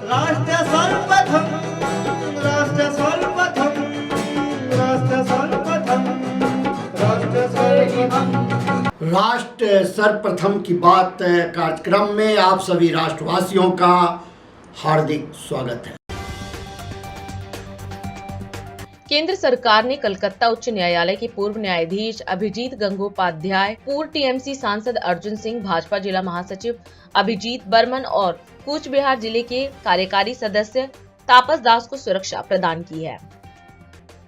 राष्ट्र सर्वप्रथम, राष्ट्र सर्वप्रथम, राष्ट्र सर्वप्रथम, राष्ट्र सर्वप्रथम। राष्ट्र सर्वप्रथम की बात कार्यक्रम में आप सभी राष्ट्रवासियों का हार्दिक स्वागत है। केंद्र सरकार ने कलकत्ता उच्च न्यायालय के पूर्व न्यायाधीश अभिजीत गंगोपाध्याय, पूर्व टीएमसी सांसद अर्जुन सिंह, भाजपा जिला महासचिव अभिजीत बर्मन और कूच बिहार जिले के कार्यकारी सदस्य तापस दास को सुरक्षा प्रदान की है।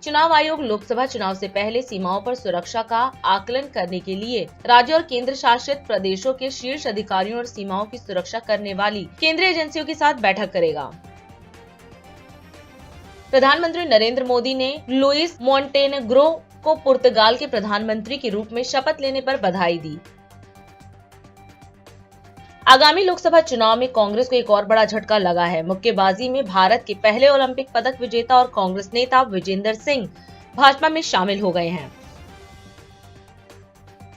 चुनाव आयोग लोकसभा चुनाव से पहले सीमाओं पर सुरक्षा का आकलन करने के लिए राज्य और केंद्र शासित प्रदेशों के शीर्ष अधिकारियों और सीमाओं की सुरक्षा करने वाली केंद्रीय एजेंसियों के साथ बैठक करेगा। प्रधानमंत्री नरेंद्र मोदी ने लुइस मोंटेनेग्रो को पुर्तगाल के प्रधानमंत्री के रूप में शपथ लेने पर बधाई दी। आगामी लोकसभा चुनाव में कांग्रेस को एक और बड़ा झटका लगा है। मुक्केबाजी में भारत के पहले ओलंपिक पदक विजेता और कांग्रेस नेता विजेंदर सिंह भाजपा में शामिल हो गए हैं।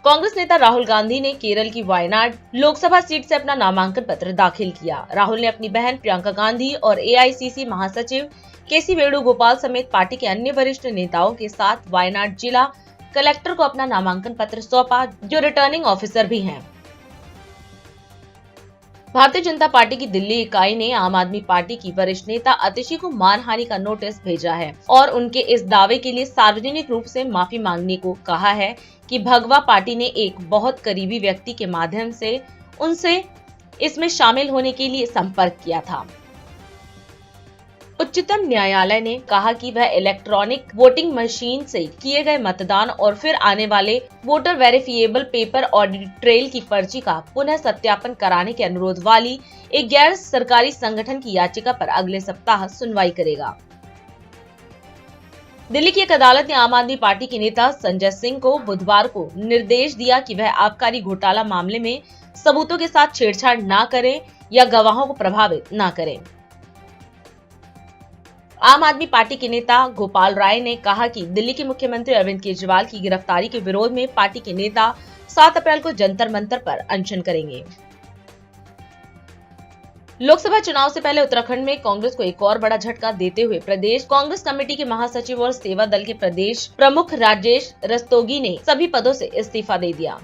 कांग्रेस नेता राहुल गांधी ने केरल की वायनाड लोकसभा सीट से अपना नामांकन पत्र दाखिल किया। राहुल ने अपनी बहन प्रियंका गांधी और एआईसीसी महासचिव केसी वेणुगोपाल समेत पार्टी के अन्य वरिष्ठ नेताओं के साथ वायनाड जिला कलेक्टर को अपना नामांकन पत्र सौंपा, जो रिटर्निंग ऑफिसर भी हैं। भारतीय जनता पार्टी की दिल्ली इकाई ने आम आदमी पार्टी की वरिष्ठ नेता अतिशी को मानहानि का नोटिस भेजा है और उनके इस दावे के लिए सार्वजनिक रूप से माफी मांगने को कहा है कि भगवा पार्टी ने एक बहुत करीबी व्यक्ति के माध्यम से उनसे इसमें शामिल होने के लिए संपर्क किया था। उच्चतम न्यायालय ने कहा कि वह इलेक्ट्रॉनिक वोटिंग मशीन से किए गए मतदान और फिर आने वाले voter verifiable paper audit trail की पर्ची का पुनः सत्यापन कराने के अनुरोध वाली एक गैर सरकारी संगठन की याचिका पर अगले सप्ताह सुनवाई करेगा। दिल्ली की एक अदालत ने आम आदमी पार्टी के नेता संजय सिंह को बुधवार को निर्देश दिया कि वह आबकारी घोटाला मामले में सबूतों के साथ छेड़छाड़ न करें या गवाहों को प्रभावित न करें। आम आदमी पार्टी के नेता गोपाल राय ने कहा कि दिल्ली के मुख्यमंत्री अरविंद केजरीवाल की गिरफ्तारी के विरोध में पार्टी के नेता 7 अप्रैल को जंतर मंतर पर अनशन करेंगे। लोकसभा चुनाव से पहले उत्तराखंड में कांग्रेस को एक और बड़ा झटका देते हुए प्रदेश कांग्रेस कमेटी के महासचिव और सेवा दल के प्रदेश प्रमुख राजेश रस्तोगी ने सभी पदों से इस्तीफा दे दिया।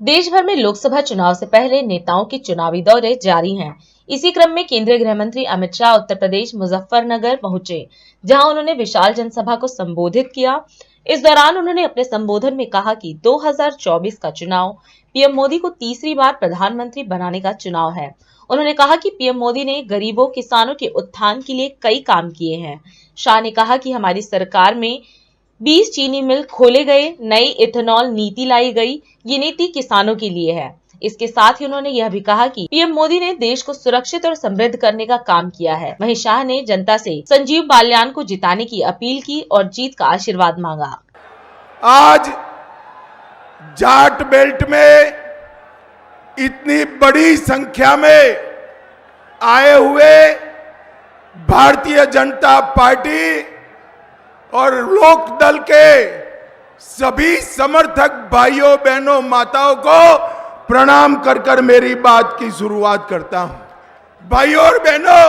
देश भर में लोकसभा चुनाव से पहले नेताओं के चुनावी दौरे जारी हैं। इसी क्रम में केंद्रीय गृह मंत्री अमित शाह उत्तर प्रदेश मुजफ्फरनगर पहुंचे, जहां उन्होंने विशाल जनसभा को संबोधित किया। इस दौरान उन्होंने अपने संबोधन में कहा कि 2024 का चुनाव पीएम मोदी को तीसरी बार प्रधानमंत्री बनाने का चुनाव है। उन्होंने कहा कि पीएम मोदी ने गरीबों किसानों के उत्थान के लिए कई काम किए हैं। शाह ने कहा कि हमारी सरकार में 20 चीनी मिल खोले गए, नई इथेनॉल नीति लाई गई। ये नीति किसानों के लिए है। इसके साथ ही उन्होंने यह भी कहा कि पीएम मोदी ने देश को सुरक्षित और समृद्ध करने का काम किया है। वहीं शाह ने जनता से संजीव बालियान को जिताने की अपील की और जीत का आशीर्वाद मांगा। आज जाट बेल्ट में इतनी बड़ी संख्या में आए हुए भारतीय जनता पार्टी और लोक दल के सभी समर्थक भाइयों बहनों माताओं को प्रणाम कर कर मेरी बात की शुरुआत करता हूं। भाइयों और बहनों,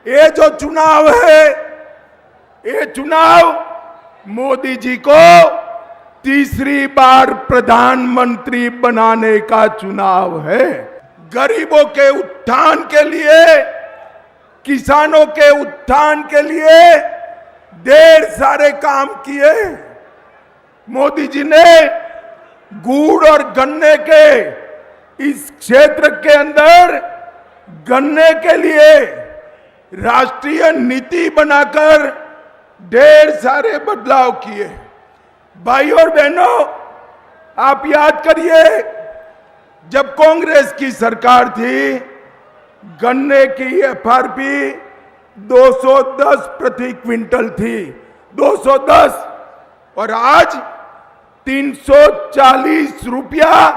ये जो चुनाव है, ये चुनाव मोदी जी को तीसरी बार प्रधानमंत्री बनाने का चुनाव है। गरीबों के उत्थान के लिए, किसानों के उत्थान के लिए ढेर सारे काम किए। मोदी जी ने गुड़ और गन्ने के इस क्षेत्र के अंदर गन्ने के लिए राष्ट्रीय नीति बनाकर ढेर सारे बदलाव किए। भाइयों और बहनों, आप याद करिए, जब कांग्रेस की सरकार थी, गन्ने की एफआरपी 210 प्रति क्विंटल थी, 210, और आज 340 रुपया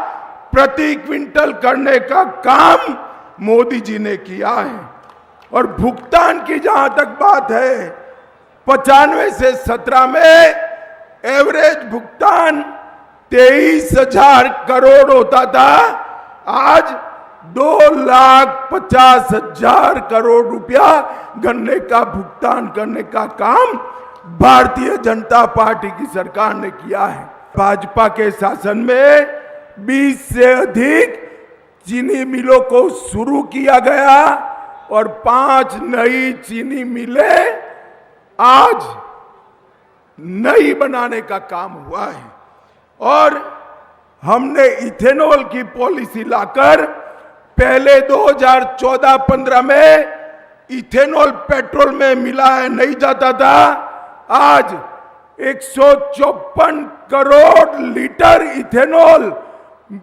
प्रति क्विंटल करने का काम मोदी जी ने किया है। और भुगतान की जहां तक बात है, 95 से 17 में एवरेज भुगतान 23,000 करोड़ होता था, आज 2,50,000 करोड़ रुपया गन्ने का भुगतान करने का काम भारतीय जनता पार्टी की सरकार ने किया है। भाजपा के शासन में 20 से अधिक चीनी मिलों को शुरू किया गया और 5 नई चीनी मिलें आज नई बनाने का काम हुआ है। और हमने इथेनॉल की पॉलिसी लाकर पहले 2014-15 में इथेनॉल पेट्रोल में मिलाया नहीं जाता था, आज 154 करोड़ लीटर इथेनॉल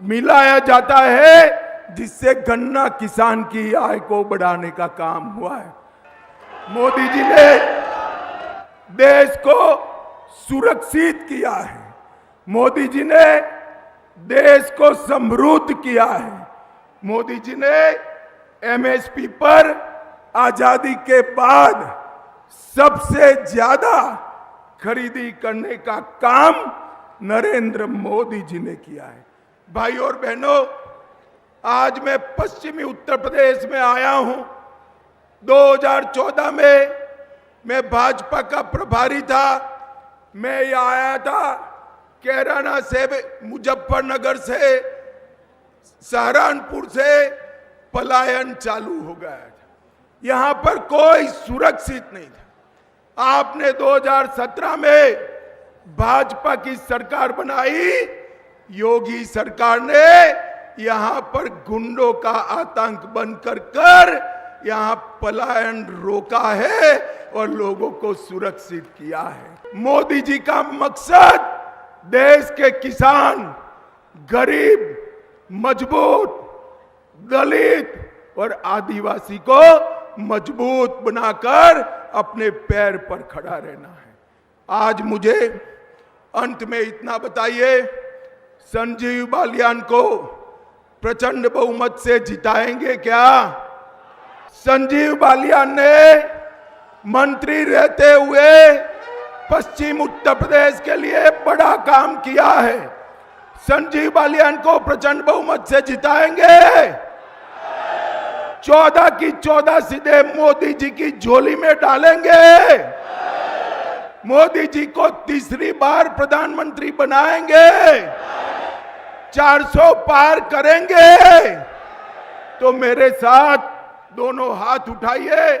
मिलाया जाता है, जिससे गन्ना किसान की आय को बढ़ाने का काम हुआ है। मोदी जी ने देश को सुरक्षित किया है, मोदी जी ने देश को समृद्ध किया है, मोदी जी ने एमएसपी पर आजादी के बाद सबसे ज्यादा खरीदी करने का काम नरेंद्र मोदी जी ने किया है। भाई और बहनों, आज मैं पश्चिमी उत्तर प्रदेश में आया हूं। 2014 में मैं भाजपा का प्रभारी था। मैं यहाँ आया था कैराना से, मुजफ्फरनगर से, सहारनपुर से पलायन चालू हो गया था। यहां पर कोई सुरक्षित नहीं था। आपने 2017 में भाजपा की सरकार बनाई, योगी सरकार ने यहां पर गुंडों का आतंक बनकर यहां पलायन रोका है और लोगों को सुरक्षित किया है। मोदी जी का मकसद देश के किसान, गरीब, मजबूत, दलित और आदिवासी को मजबूत बनाकर अपने पैर पर खड़ा रहना है। आज मुझे अंत में इतना बताइए, संजीव बालियान को प्रचंड बहुमत से जिताएंगे क्या? संजीव बालियान ने मंत्री रहते हुए पश्चिम उत्तर प्रदेश के लिए बड़ा काम किया है। संजीव बालियान को प्रचंड बहुमत से जिताएंगे। 14 की 14 सीधे मोदी जी की झोली में डालेंगे। मोदी जी को तीसरी बार प्रधानमंत्री बनाएंगे। 400 पार करेंगे। तो मेरे साथ दोनों हाथ उठाइए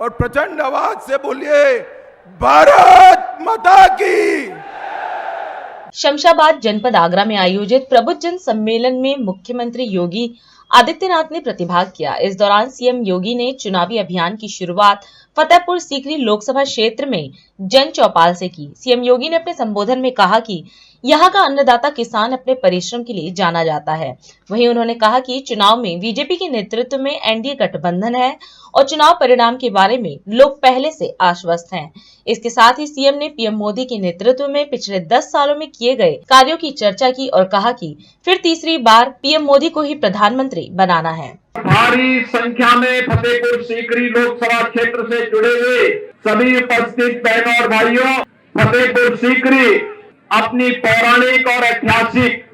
और प्रचंड आवाज से बोलिए, भारत माता की। शमशाबाद जनपद आगरा में आयोजित प्रबुद्ध जन सम्मेलन में मुख्यमंत्री योगी आदित्यनाथ ने प्रतिभाग किया। इस दौरान सीएम योगी ने चुनावी अभियान की शुरुआत फतेहपुर सीकरी लोकसभा क्षेत्र में जन चौपाल से की। सीएम योगी ने अपने संबोधन में कहा कि यहाँ का अन्नदाता किसान अपने परिश्रम के लिए जाना जाता है। वहीं उन्होंने कहा कि चुनाव में बीजेपी के नेतृत्व में एनडीए गठबंधन है और चुनाव परिणाम के बारे में लोग पहले से आश्वस्त हैं। इसके साथ ही सीएम ने पीएम मोदी के नेतृत्व में पिछले 10 सालों में किए गए कार्यों की चर्चा की और कहा कि फिर तीसरी बार पीएम मोदी को ही प्रधानमंत्री बनाना है। भारी संख्या में फतेहपुर सीकरी लोकसभा क्षेत्र से जुड़े हुए सभी उपस्थित बहनों और भाइयों, फतेहपुर सीकरी अपनी पौराणिक और ऐतिहासिक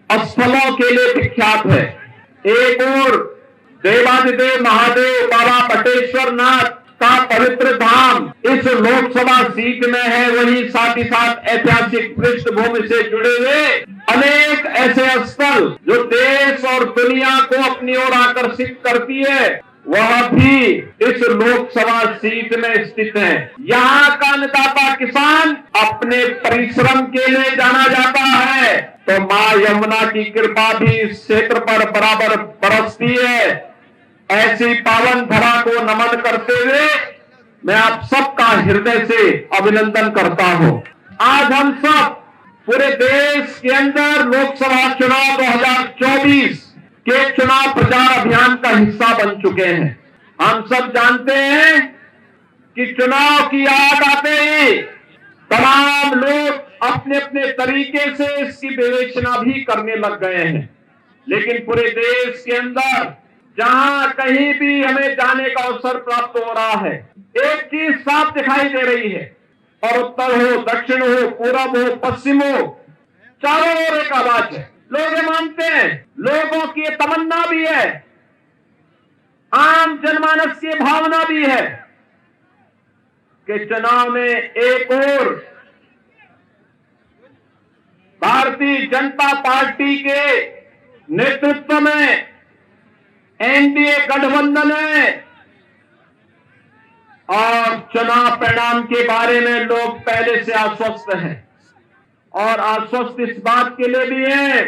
स्थलों के लिए विख्यात है। एक और देवादिदेव महादेव बाबा बटेश्वर नाथ का पवित्र धाम इस लोकसभा सीट में है, वहीं साथ ही साथ ऐतिहासिक पृष्ठभूमि से जुड़े हुए अनेक ऐसे स्थल जो देश और दुनिया को अपनी ओर आकर्षित करती है, वह भी इस लोकसभा सीट में स्थित है। यहाँ का अन्नदाता किसान अपने परिश्रम के लिए जाना जाता है, तो मां यमुना की कृपा भी इस क्षेत्र पर बराबर बरसती है। ऐसी पावन धरा को नमन करते हुए मैं आप सबका हृदय से अभिनंदन करता हूं। आज हम सब पूरे देश के अंदर लोकसभा चुनाव 2024 के चुनाव प्रचार अभियान का हिस्सा बन चुके हैं। हम सब जानते हैं कि चुनाव की याद आते ही तमाम लोग अपने अपने तरीके से इसकी विवेचना भी करने लग गए हैं, लेकिन पूरे देश के अंदर जहां कहीं भी हमें जाने का अवसर प्राप्त हो रहा है, एक चीज साफ दिखाई दे रही है, और उत्तर हो, दक्षिण हो, पूरब हो, पश्चिम हो, चारों ओर एक आवाज है, लोग ये मानते हैं, लोगों की ये तमन्ना भी है, आम जनमानस की भावना भी है कि चुनाव में एक और भारतीय जनता पार्टी के नेतृत्व में एनडीए गठबंधन है और चुनाव परिणाम के बारे में लोग पहले से आश्वस्त हैं और आश्वस्त इस बात के लिए भी है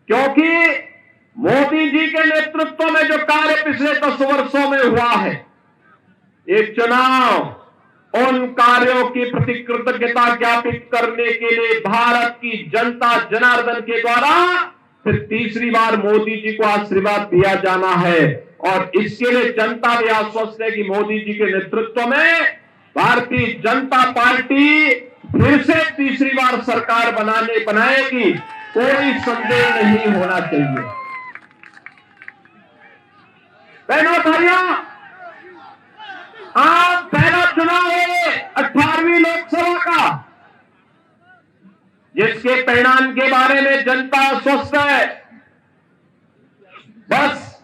क्योंकि मोदी जी के नेतृत्व में जो कार्य पिछले 10 वर्षों में हुआ है, ये चुनाव उन कार्यों की प्रति कृतज्ञता ज्ञापित करने के लिए भारत की जनता जनार्दन के द्वारा फिर तीसरी बार मोदी जी को आशीर्वाद दिया जाना है और इसके लिए जनता भी आश्वस्त है कि मोदी जी के नेतृत्व में भारतीय जनता पार्टी फिर से तीसरी बार सरकार बनाएगी, कोई संदेह नहीं होना चाहिए। बहनों भाइयों, आज पहला चुनाव है 18वीं लोकसभा का, जिसके परिणाम के बारे में जनता स्वस्थ है। बस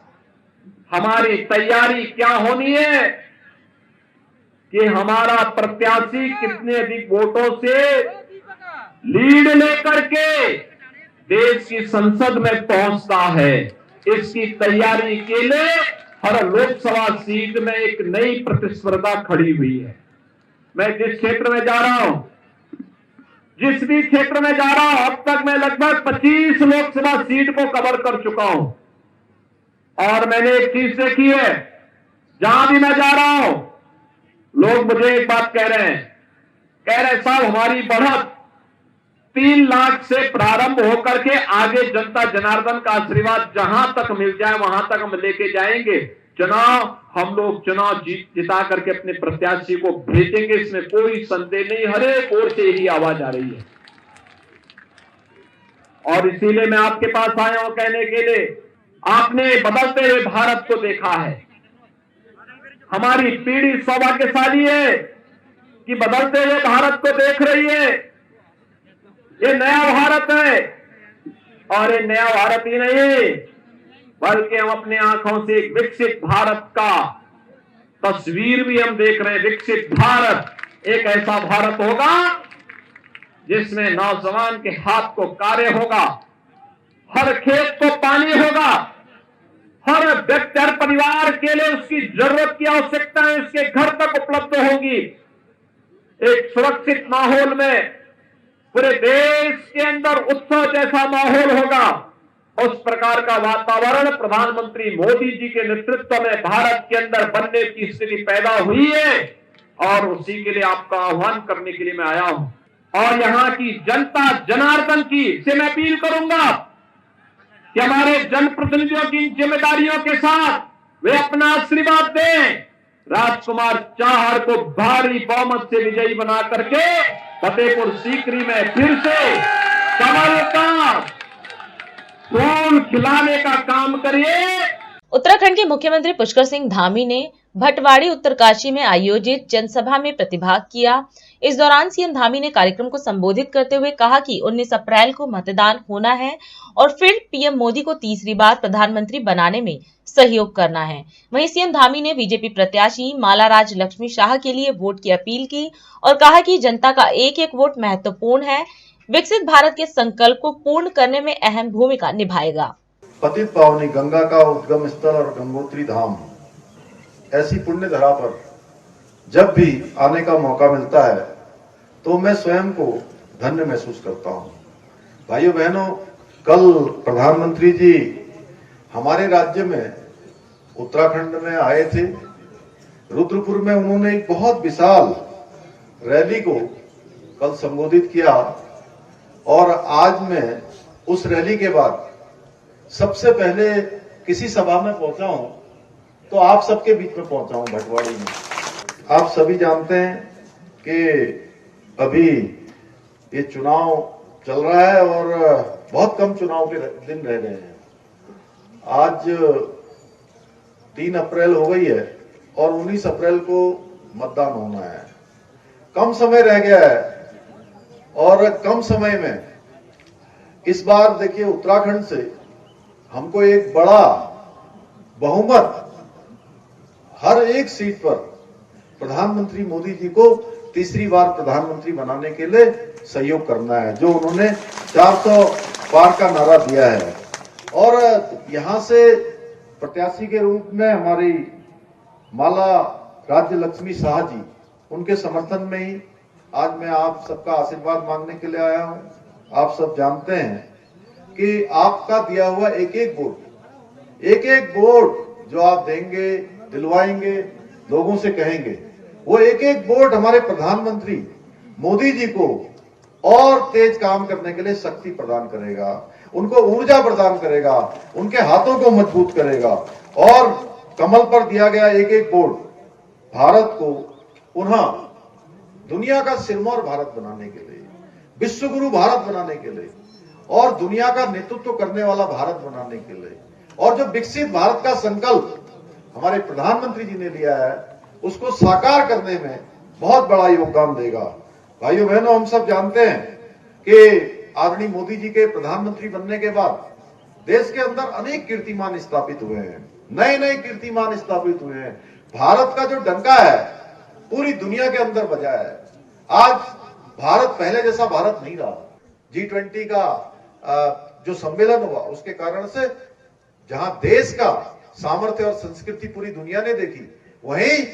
हमारी तैयारी क्या होनी है कि हमारा प्रत्याशी कितने अधिक वोटों से लीड लेकर के देश की संसद में पहुंचता है। इसकी तैयारी के लिए हर लोकसभा सीट में एक नई प्रतिस्पर्धा खड़ी हुई है। मैं जिस क्षेत्र में जा रहा हूं, जिस भी क्षेत्र में जा रहा हूं, अब तक मैं लगभग 25 लोकसभा सीट को कवर कर चुका हूं और मैंने एक चीज देखी है, जहां भी मैं जा रहा हूं लोग मुझे एक बात कह रहे साहब हमारी बढ़त 3 लाख से प्रारंभ होकर के आगे जनता जनार्दन का आशीर्वाद जहां तक मिल जाए वहां तक हम लेके जाएंगे। चुनाव हम लोग चुनाव जिता करके अपने प्रत्याशी को भेजेंगे, इसमें कोई संदेह नहीं। हर एक ओर से यही आवाज आ रही है और इसीलिए मैं आपके पास आया हूं कहने के लिए, आपने बदलते हुए भारत को देखा है। हमारी पीढ़ी सौभाग्यशाली है कि बदलते हुए भारत को देख रही है। ये नया भारत है और ये नया भारत ही नहीं बल्कि हम अपने आंखों से एक विकसित भारत का तस्वीर भी हम देख रहे हैं। विकसित भारत एक ऐसा भारत होगा जिसमें नौजवान के हाथ को कार्य होगा, हर खेत को पानी होगा, हर व्यक्ति हर परिवार के लिए उसकी जरूरत की आवश्यकताएं उसके घर तक उपलब्ध होंगी। एक सुरक्षित माहौल में पूरे देश के अंदर उत्सव जैसा माहौल होगा। उस प्रकार का वातावरण प्रधानमंत्री मोदी जी के नेतृत्व में भारत के अंदर बनने की स्थिति पैदा हुई है और उसी के लिए आपका आह्वान करने के लिए मैं आया हूं और यहां की जनता जनार्दन की से मैं अपील करूंगा कि हमारे जनप्रतिनिधियों की जिम्मेदारियों के साथ वे अपना आशीर्वाद दें। राजकुमार चाहर को भारी बहुमत से विजयी बना करके फतेहपुर सीकरी में फिर से कमल का फूल खिलाने का काम करिए। उत्तराखंड के मुख्यमंत्री पुष्कर सिंह धामी ने भटवाड़ी उत्तरकाशी में आयोजित जनसभा में प्रतिभाग किया। इस दौरान सीएम धामी ने कार्यक्रम को संबोधित करते हुए कहा कि 19 अप्रैल को मतदान होना है और फिर पीएम मोदी को तीसरी बार प्रधानमंत्री बनाने में सहयोग करना है। वहीं सीएम धामी ने बीजेपी प्रत्याशी मालाराज लक्ष्मी शाह के लिए वोट की अपील की और कहा कि जनता का एक एक वोट महत्वपूर्ण है, विकसित भारत के संकल्प को पूर्ण करने में अहम भूमिका निभाएगा। पतित पावनी गंगा का उद्गम स्थल और गंगोत्री धाम, ऐसी पुण्य धरा पर जब भी आने का मौका मिलता है तो मैं स्वयं को धन्य महसूस करता हूं। भाइयों बहनों, कल प्रधानमंत्री जी हमारे राज्य में उत्तराखंड में आए थे। रुद्रपुर में उन्होंने एक बहुत विशाल रैली को कल संबोधित किया और आज मैं उस रैली के बाद सबसे पहले किसी सभा में पहुंचा हूं तो आप सबके बीच में पहुंचा हूं, भटवाड़ी में। आप सभी जानते हैं कि अभी ये चुनाव चल रहा है और बहुत कम चुनाव के दिन रह गए हैं। आज 3 अप्रैल हो गई है और 19 अप्रैल को मतदान होना है। कम समय रह गया है और कम समय में इस बार देखिए उत्तराखंड से हमको एक बड़ा बहुमत हर एक सीट पर प्रधानमंत्री मोदी जी को तीसरी बार प्रधानमंत्री बनाने के लिए सहयोग करना है, जो उन्होंने 400 पार का नारा दिया है। और यहां से प्रत्याशी के रूप में हमारी माला राज्य लक्ष्मी शाह जी, उनके समर्थन में ही आज मैं आप सबका आशीर्वाद मांगने के लिए आया हूं। आप सब जानते हैं कि आपका दिया हुआ एक एक वोट जो आप देंगे, दिलवाएंगे, लोगों से कहेंगे, वो एक एक वोट हमारे प्रधानमंत्री मोदी जी को और तेज काम करने के लिए शक्ति प्रदान करेगा, उनको ऊर्जा प्रदान करेगा, उनके हाथों को मजबूत करेगा। और कमल पर दिया गया एक एक वोट भारत को पुनः दुनिया का सिरमौर भारत बनाने के लिए, विश्व गुरु भारत बनाने के लिए और दुनिया का नेतृत्व करने वाला भारत बनाने के लिए, और जो विकसित भारत का संकल्प हमारे प्रधानमंत्री जी ने लिया है, उसको साकार करने में बहुत बड़ा योगदान देगा। भाइयों बहनों, हम सब जानते हैं कि आदरणीय मोदी जी के प्रधानमंत्री बनने के बाद देश के अंदर अनेक कीर्तिमान स्थापित हुए हैं, नए नए कीर्तिमान स्थापित हुए हैं। भारत का जो डंका है पूरी दुनिया के अंदर बजा है। आज भारत पहले जैसा भारत नहीं रहा। G20 का जो सम्मेलन हुआ उसके कारण से जहां देश का सामर्थ्य और संस्कृति पूरी दुनिया ने देखी, वहीं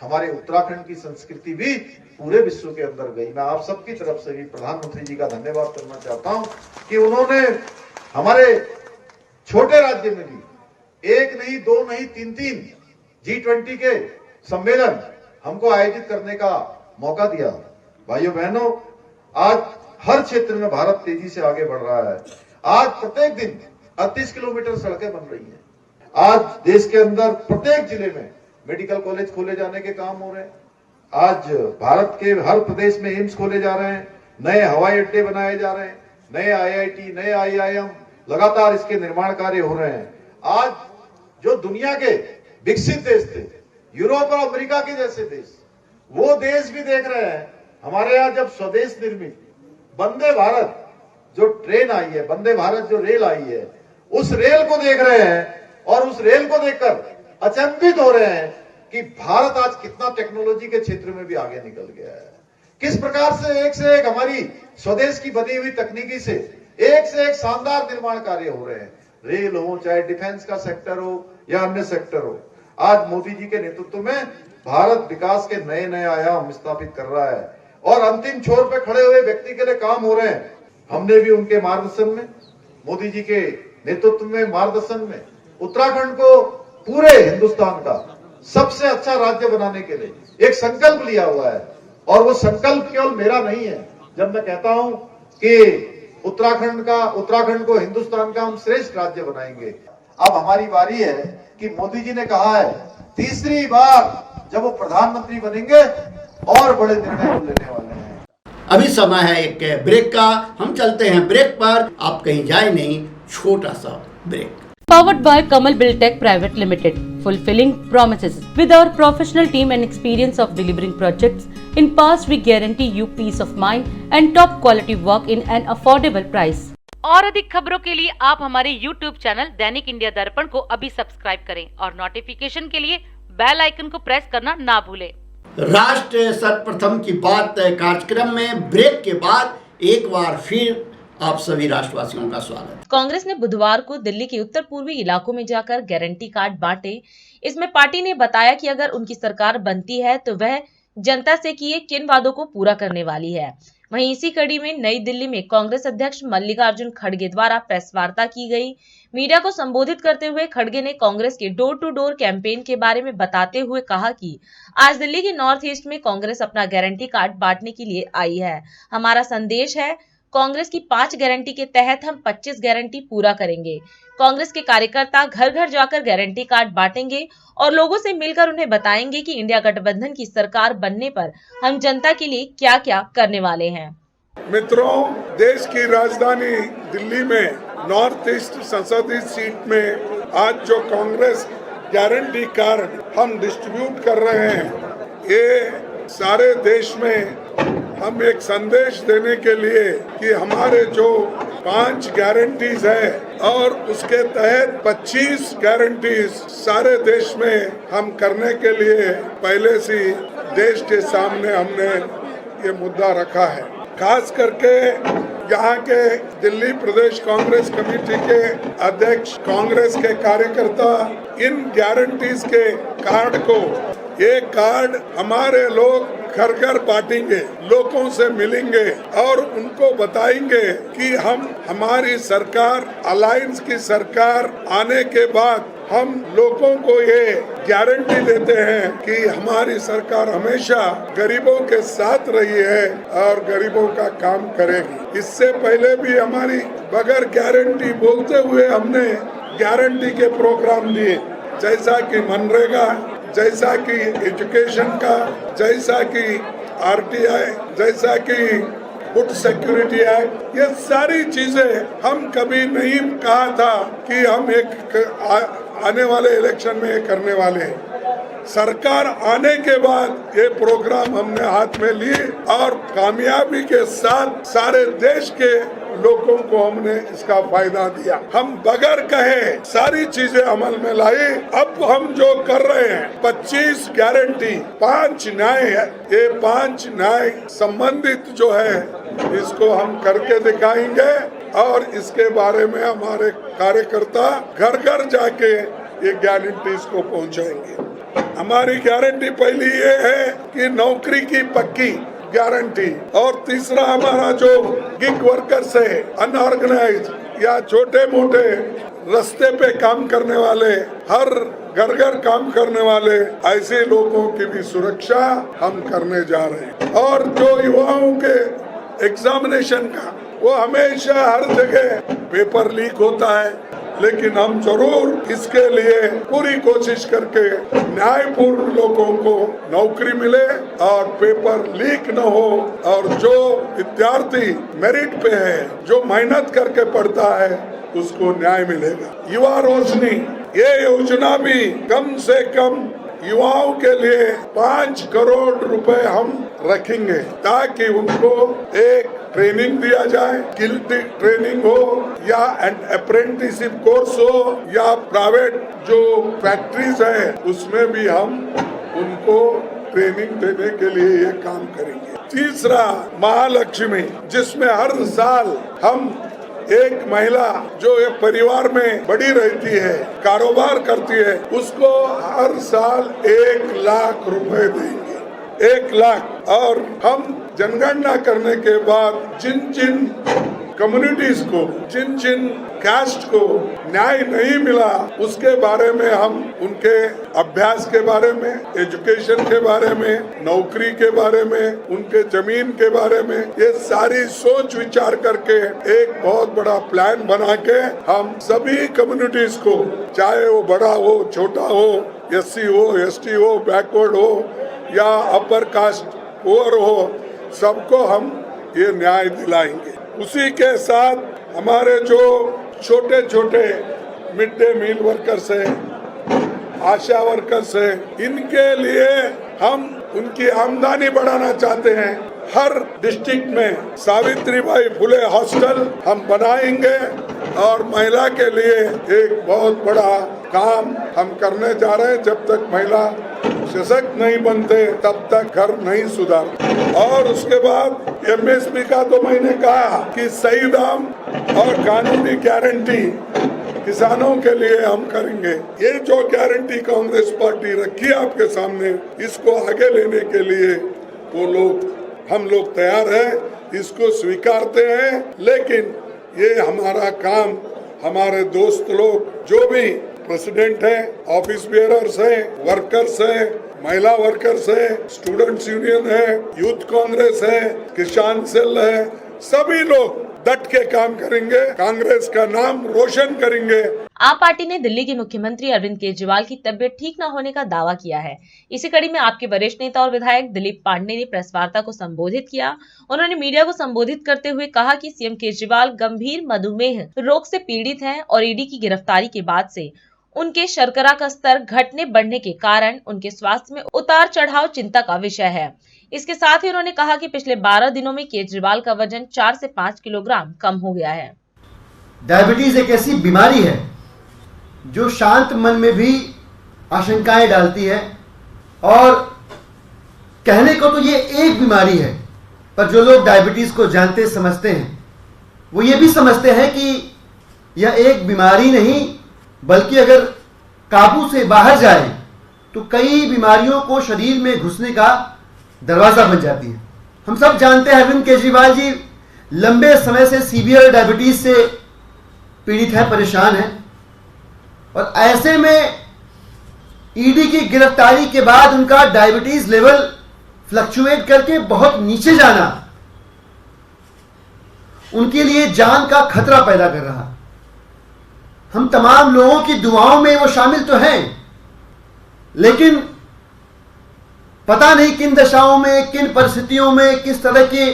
हमारे उत्तराखंड की संस्कृति भी पूरे विश्व के अंदर गई। मैं आप सबकी तरफ से भी प्रधानमंत्री जी का धन्यवाद करना चाहता हूं कि उन्होंने हमारे छोटे राज्य में भी एक नहीं, दो नहीं, तीन G20 के सम्मेलन हमको आयोजित करने का मौका दिया। भाइयों बहनों, आज हर क्षेत्र में भारत तेजी से आगे बढ़ रहा है। आज प्रत्येक दिन 38 किलोमीटर सड़कें बन रही हैं। आज देश के अंदर प्रत्येक जिले में मेडिकल कॉलेज खोले जाने के काम हो रहे हैं। आज भारत के हर प्रदेश में एम्स खोले जा रहे हैं, नए हवाई अड्डे बनाए जा रहे हैं, नए IIT, नए IIM, लगातार इसके निर्माण कार्य हो रहे हैं। आज जो दुनिया के विकसित देश थे, यूरोप और अमेरिका के जैसे देश, वो देश भी देख रहे हैं हमारे यहाँ जब स्वदेश निर्मित वंदे भारत जो ट्रेन आई है, वंदे भारत जो रेल आई है, उस रेल को देख रहे हैं और उस रेल को देखकर अचंभित हो रहे हैं कि भारत आज कितना टेक्नोलॉजी के क्षेत्र में भी आगे निकल गया है। किस प्रकार से एक हमारी स्वदेश की बनी हुई तकनीकी से एक शानदार निर्माण कार्य हो रहे हैं। रेल हो, चाहे डिफेंस का सेक्टर हो या अन्य सेक्टर हो, आज मोदी जी के नेतृत्व में भारत विकास के नए नए आयाम स्थापित कर रहा है और अंतिम छोर पे खड़े हुए व्यक्ति के लिए काम हो रहे हैं। हमने भी उनके मार्गदर्शन में, मोदी जी के नेतृत्व में, मार्गदर्शन में उत्तराखंड को पूरे हिंदुस्तान का सबसे अच्छा राज्य बनाने के लिए एक संकल्प लिया हुआ है। और वो संकल्प केवल मेरा नहीं है। जब मैं कहता हूं कि उत्तराखंड को हिंदुस्तान का हम श्रेष्ठ राज्य बनाएंगे, अब हमारी बारी है कि मोदी जी ने कहा है तीसरी बार जब वो प्रधानमंत्री बनेंगे और बड़े निर्णय वो लेने वाले हैं। अभी समय है एक ब्रेक का। हम चलते हैं ब्रेक पर, आप कहीं जाए नहीं, छोटा सा break. Powered by Kamal Buildtech Private Limited, fulfilling promises. With our professional team and experience of delivering projects, in past we guarantee you peace of mind and top quality work in an affordable price. और अधिक खबरों के लिए आप हमारे YouTube channel दैनिक India दर्पण को अभी सब्सक्राइब करें और नोटिफिकेशन के लिए बेल आइकन को प्रेस करना ना भूलें। राष्ट्र सर्वप्रथम की बात कार्यक्रम में ब्रेक के बाद एक बार फिर आप सभी राष्ट्रवासियों का स्वागत। कांग्रेस ने बुधवार को दिल्ली के उत्तर पूर्वी इलाकों में जाकर गारंटी कार्ड बांटे। इसमें पार्टी ने बताया कि अगर उनकी सरकार बनती है तो वह जनता से किए किन वादों को पूरा करने वाली है। वहीं इसी कड़ी में नई दिल्ली में कांग्रेस अध्यक्ष मल्लिकार्जुन खड़गे द्वारा प्रेस वार्ता की गई। मीडिया को संबोधित करते हुए खड़गे ने कांग्रेस के डोर टू डोर कैंपेन के बारे में बताते हुए कहा कि आज दिल्ली के नॉर्थ ईस्ट में कांग्रेस अपना गारंटी कार्ड बांटने के लिए आई है। हमारा संदेश है, कांग्रेस की 5 गारंटी के तहत हम 25 गारंटी पूरा करेंगे। कांग्रेस के कार्यकर्ता घर घर जाकर गारंटी कार्ड बांटेंगे और लोगों से मिलकर उन्हें बताएंगे कि इंडिया गठबंधन की सरकार बनने पर हम जनता के लिए क्या क्या करने वाले हैं। मित्रों, देश की राजधानी दिल्ली में नॉर्थ ईस्ट संसदीय सीट में आज जो कांग्रेस गारंटी कार्ड हम डिस्ट्रीब्यूट कर रहे हैं, ये सारे देश में हम एक संदेश देने के लिए कि हमारे जो 5 गारंटीज है और उसके तहत 25 गारंटीज सारे देश में हम करने के लिए पहले से देश के सामने हमने ये मुद्दा रखा है। खास करके यहाँ के दिल्ली प्रदेश कांग्रेस कमेटी के अध्यक्ष, कांग्रेस के कार्यकर्ता इन गारंटीज के कार्ड को, ये कार्ड हमारे लोग घर घर बांटेंगे, लोगों से मिलेंगे और उनको बताएंगे कि हमारी सरकार, अलायंस की सरकार आने के बाद हम लोगों को ये गारंटी देते हैं कि हमारी सरकार हमेशा गरीबों के साथ रही है और गरीबों का काम करेगी। इससे पहले भी हमारी बगैर गारंटी बोलते हुए हमने गारंटी के प्रोग्राम दिए, जैसा कि मनरेगा, जैसा कि एजुकेशन का, जैसा कि आरटीआई, जैसा कि फूड सिक्योरिटी एक्ट, ये सारी चीजें हम कभी नहीं कहा था कि हम आने वाले इलेक्शन में करने वाले हैं। सरकार आने के बाद ये प्रोग्राम हमने हाथ में लिए और कामयाबी के साथ सारे देश के लोगों को हमने इसका फायदा दिया। हम बगैर कहे सारी चीजें अमल में लाई। अब हम जो कर रहे हैं 25 गारंटी, 5 न्याय है, ये 5 न्याय संबंधित जो है इसको हम करके दिखाएंगे और इसके बारे में हमारे कार्यकर्ता घर घर जाके ये गारंटीज को पहुंचाएंगे। हमारी गारंटी पहली ये है कि नौकरी की पक्की गारंटी, और तीसरा हमारा जो गिग वर्कर्स है, अनऑर्गेनाइज या छोटे मोटे रास्ते पे काम करने वाले, हर घर घर काम करने वाले, ऐसे लोगों की भी सुरक्षा हम करने जा रहे हैं। और जो युवाओं के एग्जामिनेशन का, वो हमेशा हर जगह पेपर लीक होता है, लेकिन हम जरूर इसके लिए पूरी कोशिश करके न्यायपूर्ण लोगों को नौकरी मिले और पेपर लीक न हो, और जो विद्यार्थी मेरिट पे है, जो मेहनत करके पढ़ता है, उसको न्याय मिलेगा। युवा रोशनी, ये योजना भी कम से कम युवाओं के लिए 5 करोड़ रुपए हम रखेंगे ताकि उनको एक ट्रेनिंग दिया जाए, स्किल ट्रेनिंग हो या अप्रेंटिसशिप कोर्स हो या प्राइवेट जो फैक्ट्रीज है उसमें भी हम उनको ट्रेनिंग देने के लिए ये काम करेंगे। तीसरा महालक्ष्मी, जिसमें हर साल हम एक महिला जो एक परिवार में बड़ी रहती है, कारोबार करती है, उसको हर साल 1 लाख रुपए देंगे, 1 लाख। और हम जनगणना करने के बाद जिन जिन कम्युनिटीज को, जिन जिन कास्ट को न्याय नहीं मिला, उसके बारे में हम उनके अभ्यास के बारे में, एजुकेशन के बारे में, नौकरी के बारे में, उनके जमीन के बारे में, ये सारी सोच विचार करके एक बहुत बड़ा प्लान बना के हम सभी कम्युनिटीज को, चाहे वो बड़ा हो, छोटा हो, एससी हो, एसटी हो, बैकवर्ड हो या अपर कास्ट पुअर हो, सबको हम ये न्याय दिलाएंगे। उसी के साथ हमारे जो छोटे छोटे मिड डे मील वर्कर्स हैं, आशा वर्कर्स हैं, इनके लिए हम उनकी आमदनी बढ़ाना चाहते हैं। हर डिस्ट्रिक्ट में सावित्रीबाई फुले हॉस्टल हम बनाएंगे और महिला के लिए एक बहुत बड़ा काम हम करने जा रहे हैं। जब तक महिला सशक्त नहीं बनते तब तक घर नहीं सुधरते। और उसके बाद एमएसपी का तो मैंने कहा कि सही दाम और कानूनी गारंटी किसानों के लिए हम करेंगे। ये जो गारंटी कांग्रेस पार्टी रखी है आपके सामने, इसको आगे लेने के लिए हम लोग तैयार हैं, इसको स्वीकारते हैं। लेकिन ये हमारा काम, हमारे दोस्त लोग जो भी प्रेसिडेंट है, ऑफिस बेयरर्स है, वर्कर्स है, महिला वर्कर्स है, स्टूडेंट्स यूनियन है, यूथ कांग्रेस है, किसान सेल है, सभी लोग डट के काम करेंगे, कांग्रेस का नाम रोशन करेंगे। आप पार्टी ने दिल्ली के मुख्यमंत्री अरविंद केजरीवाल की तबियत ठीक न होने का दावा किया है। इसी कड़ी में आपके वरिष्ठ नेता और विधायक दिलीप पांडे ने प्रेस वार्ता को संबोधित किया। उन्होंने मीडिया को संबोधित करते हुए कहा कि सीएम केजरीवाल गंभीर मधुमेह रोग से पीड़ित हैं और ईडी की गिरफ्तारी के बाद से उनके शर्करा का स्तर घटने बढ़ने के कारण उनके स्वास्थ्य में उतार चढ़ाव चिंता का विषय है। इसके साथ ही उन्होंने कहा कि पिछले 12 दिनों में केजरीवाल का वजन 4 से 5 किलोग्राम कम हो गया है। डायबिटीज एक ऐसी बीमारी है जो शांत मन में भी आशंकाएं डालती है, और कहने को तो ये एक बीमारी है, पर जो लोग डायबिटीज को जानते समझते हैं वो ये भी समझते हैं कि यह एक बीमारी नहीं, बल्कि अगर काबू से बाहर जाए तो कई बीमारियों को शरीर में घुसने का दरवाजा बन जाती है। हम सब जानते हैं अरविंद केजरीवाल जी लंबे समय से सीवियर डायबिटीज से पीड़ित है, परेशान है, और ऐसे में ईडी की गिरफ्तारी के बाद उनका डायबिटीज लेवल फ्लक्चुएट करके बहुत नीचे जाना उनके लिए जान का खतरा पैदा कर रहा। हम तमाम लोगों की दुआओं में वो शामिल तो हैं, लेकिन पता नहीं किन दशाओं में, किन परिस्थितियों में, किस तरह के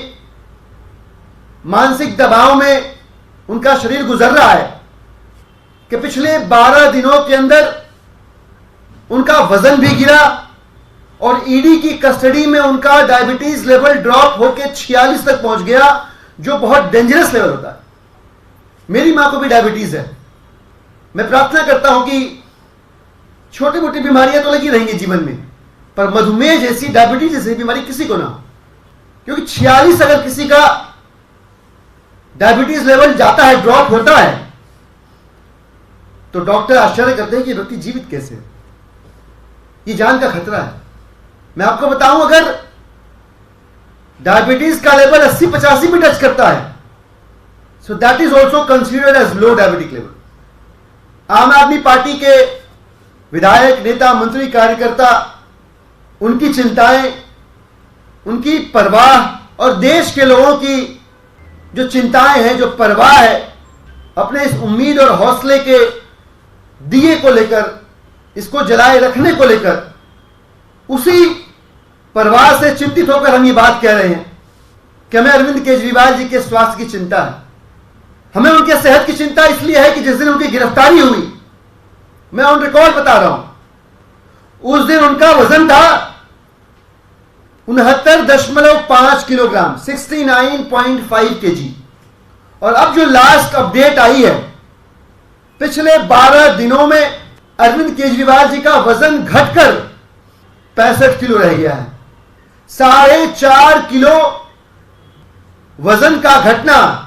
मानसिक दबाव में उनका शरीर गुजर रहा है कि पिछले 12 दिनों के अंदर उनका वजन भी गिरा और ईडी की कस्टडी में उनका डायबिटीज लेवल ड्रॉप होकर 46 तक पहुंच गया, जो बहुत डेंजरस लेवल होता है। मेरी मां को भी डायबिटीज है। मैं प्रार्थना करता हूं कि छोटी मोटी बीमारियां तो लगी रहेंगी जीवन में, पर मधुमेह जैसी, डायबिटीज जैसी बीमारी किसी को ना हो, क्योंकि 46 अगर किसी का डायबिटीज लेवल जाता है, ड्रॉप होता है, तो डॉक्टर आश्चर्य करते हैं कि व्यक्ति जीवित कैसे है। ये जान का खतरा है। मैं आपको बताऊं, अगर डायबिटीज का लेवल 80-85 भी टच करता है, so that is also considered as low diabetic level. Aam Aadmi party के विधायक, नेता, मंत्री, कार्यकर्ता, उनकी चिंताएं, उनकी परवाह और देश के लोगों की जो चिंताएं हैं, जो परवाह है, अपने इस उम्मीद और हौसले के दिए को लेकर, इसको जलाए रखने को लेकर, उसी परवाह से चिंतित होकर हम ये बात कह रहे हैं कि हमें अरविंद केजरीवाल जी के स्वास्थ्य की चिंता है। हमें उनके सेहत की चिंता इसलिए है कि जिस दिन उनकी गिरफ्तारी हुई, मैं ऑन रिकॉर्ड बता रहा हूं, उस दिन उनका वजन था 69.5 किलोग्राम, 69.5 kg, और अब जो लास्ट अपडेट आई है, पिछले 12 दिनों में अरविंद केजरीवाल जी का वजन घटकर 65 किलो रह गया है। 4.5 किलो वजन का घटना,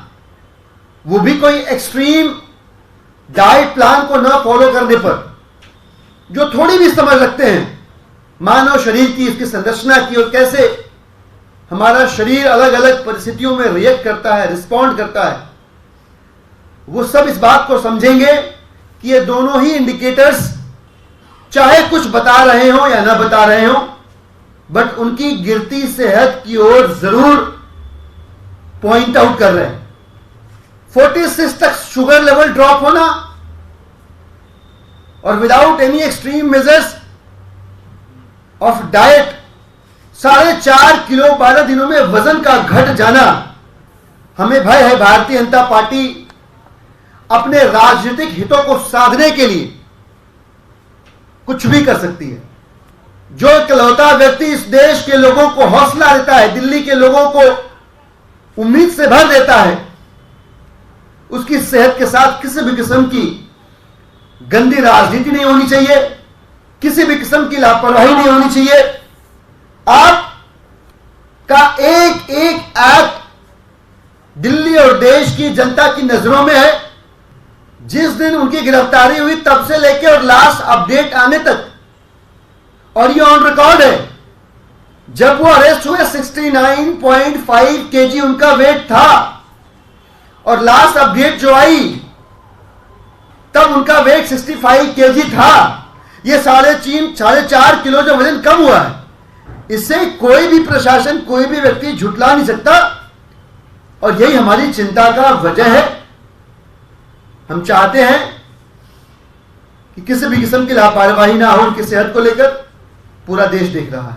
वो भी कोई एक्सट्रीम डाइट प्लान को न फॉलो करने पर, जो थोड़ी भी समझ रखते हैं मानव शरीर की, इसकी संरचना की, और कैसे हमारा शरीर अलग अलग परिस्थितियों में रिएक्ट करता है, रिस्पॉन्ड करता है, वो सब इस बात को समझेंगे कि ये दोनों ही इंडिकेटर्स चाहे कुछ बता रहे हो या ना बता रहे हो, बट उनकी गिरती सेहत की ओर जरूर पॉइंट आउट कर रहे हैं। 46 तक शुगर लेवल ड्रॉप होना और without any extreme measures of diet 4.5 kilo 12 दिनों में वजन का घट जाना, हमें भय है भारतीय जनता पार्टी अपने राजनीतिक हितों को साधने के लिए कुछ भी कर सकती है। जो इकलौता व्यक्ति इस देश के लोगों को हौसला देता है, दिल्ली के लोगों को उम्मीद से भर देता है, उसकी सेहत के साथ किसी भी किस्म की गंदी राजनीति नहीं होनी चाहिए, किसी भी किस्म की लापरवाही नहीं होनी चाहिए। आपका एक एक एक्ट दिल्ली और देश की जनता की नजरों में है। जिस दिन उनकी गिरफ्तारी हुई तब से लेकर और लास्ट अपडेट आने तक, और ये ऑन रिकॉर्ड है, जब वो अरेस्ट हुए 69.5 kg उनका वेट था, और लास्ट अपडेट जो आई तब उनका वेट 65 kg था। ये 4.5 किलो जो वजन कम हुआ है, इससे कोई भी प्रशासन, कोई भी व्यक्ति झुठला नहीं सकता, और यही हमारी चिंता का वजह है। हम चाहते हैं कि किसी भी किस्म की लापरवाही ना हो उनकी सेहत को लेकर, पूरा देश देख रहा है।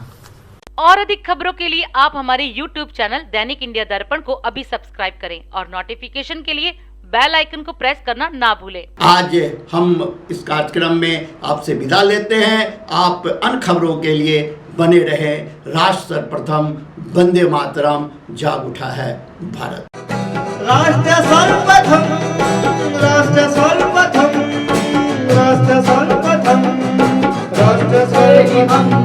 और अधिक खबरों के लिए आप हमारे YouTube चैनल दैनिक इंडिया दर्पण को अभी सब्सक्राइब करें और नोटिफिकेशन के लिए बेल आइकन को प्रेस करना ना भूलें। आज हम इस कार्यक्रम में आपसे विदा लेते हैं। आप अन्य खबरों के लिए बने रहे। राष्ट्र सर्वप्रथम, वंदे मातरम, जाग उठा है भारत। राष्ट्र सर्वप्रथम राष्ट्र सर्वप्रथम राष्ट्र सर्वप्रथम राष्ट्र सर्वप्रथम